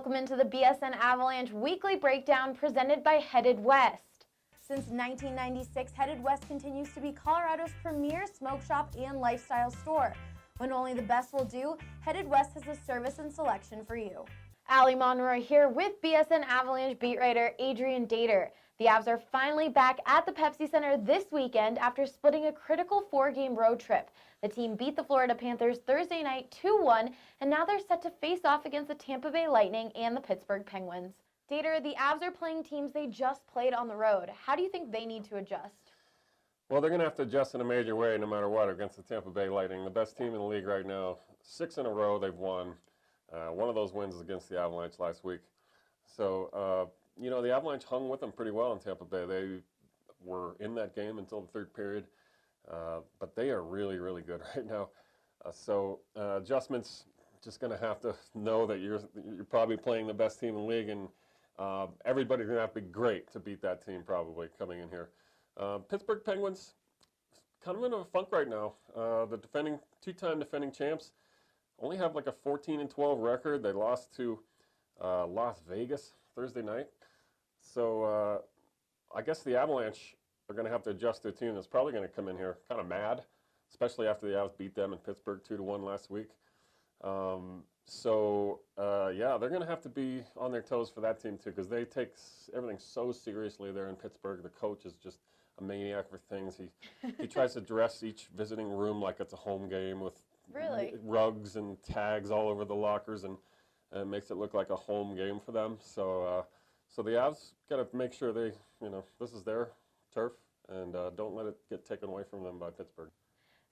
Welcome into the BSN Avalanche Weekly Breakdown presented by Headed West. Since 1996, Headed West continues to be Colorado's premier smoke shop and lifestyle store. When only the best will do, Headed West has the service and selection for you. Allie Monroy here with BSN Avalanche beat writer Adrian Dater. The Avs are finally back at the Pepsi Center this weekend after splitting a critical 4-game road trip. The team beat the Florida Panthers Thursday night 2-1, and now they're set to face off against the Tampa Bay Lightning and the Pittsburgh Penguins. Dater, the Avs are playing teams they just played on the road. How do you think they need to adjust? Well, they're going to have to adjust in a major way no matter what against the Tampa Bay Lightning, the best team in the league right now. 6 in a row they've won. One of those wins is against the Avalanche last week. So, the Avalanche hung with them pretty well in Tampa Bay. They were in that game until the third period, but they are really, really good right now. Adjustments, just going to have to know that you're probably playing the best team in the league, and everybody's going to have to be great to beat that team probably coming in here. Pittsburgh Penguins, kind of in a funk right now. The two-time defending champs only have like a 14-12 record. They lost to Las Vegas Thursday night. So I guess the Avalanche are going to have to adjust their team. That's probably going to come in here kind of mad, especially after the Avs beat them in Pittsburgh 2-1 last week. They're going to have to be on their toes for that team too, because they take everything so seriously there in Pittsburgh. The coach is just a maniac for things. He tries to dress each visiting room like it's a home game with rugs and tags all over the lockers, and makes it look like a home game for them. So the Avs got to make sure this is their turf, and don't let it get taken away from them by Pittsburgh.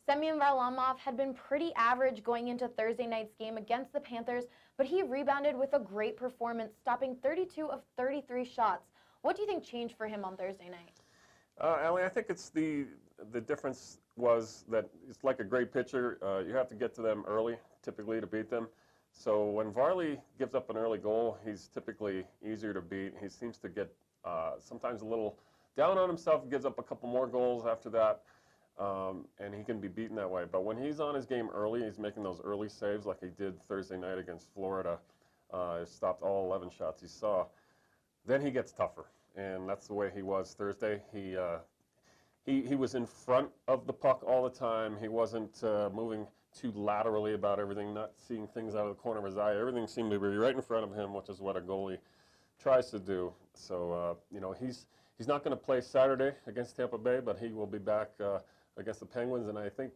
Semyon Varlamov had been pretty average going into Thursday night's game against the Panthers, but he rebounded with a great performance, stopping 32 of 33 shots. What do you think changed for him on Thursday night? Allie, I think it's the difference was that it's like a great pitcher. You have to get to them early, typically, to beat them. So when Varley gives up an early goal, he's typically easier to beat. He seems to get sometimes a little down on himself, gives up a couple more goals after that, and he can be beaten that way. But when he's on his game early, he's making those early saves like he did Thursday night against Florida. He stopped all 11 shots he saw. Then he gets tougher, and that's the way he was Thursday. He was in front of the puck all the time. He wasn't moving too laterally about everything, not seeing things out of the corner of his eye. Everything seemed to be right in front of him, which is what a goalie tries to do. So, he's not going to play Saturday against Tampa Bay, but he will be back against the Penguins. And I think,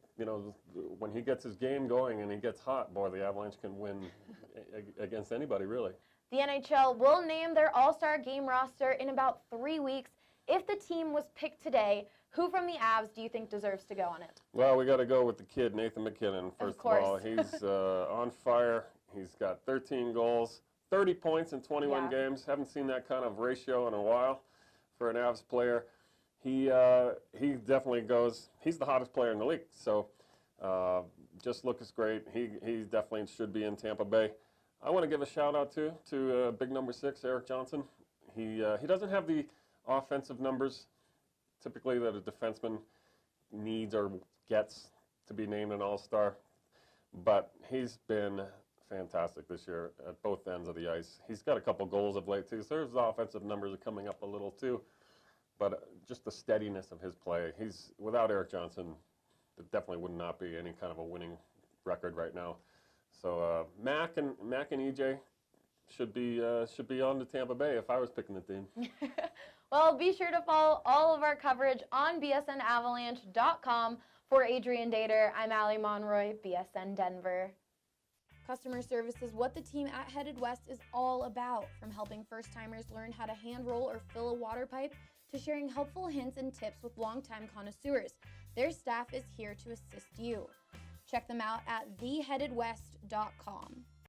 when he gets his game going and he gets hot, boy, the Avalanche can win against anybody, really. The NHL will name their AllStar Game roster in about 3 weeks. If the team was picked today, who from the Avs do you think deserves to go on it? Well, we got to go with the kid, Nathan MacKinnon. First of all, he's on fire. He's got 13 goals, 30 points in 21 games. Haven't seen that kind of ratio in a while for an Avs player. He definitely goes. He's the hottest player in the league. So just looks great. He definitely should be in Tampa Bay. I want to give a shout out to big number 6, Erik Johnson. He doesn't have the offensive numbers typically that a defenseman needs or gets to be named an all-star, but he's been fantastic this year at both ends of the ice. He's got a couple goals of late too, so his offensive numbers are coming up a little too, but just the steadiness of his play. Without Erik Johnson, there definitely would not be any kind of a winning record right now. So Mac and EJ should be on to Tampa Bay if I was picking the team. Well, be sure to follow all of our coverage on bsnavalanche.com. For Adrian Dater, I'm Allie Monroy, BSN Denver. Customer service is what the team at Headed West is all about, from helping first-timers learn how to hand roll or fill a water pipe to sharing helpful hints and tips with longtime connoisseurs. Their staff is here to assist you. Check them out at theheadedwest.com.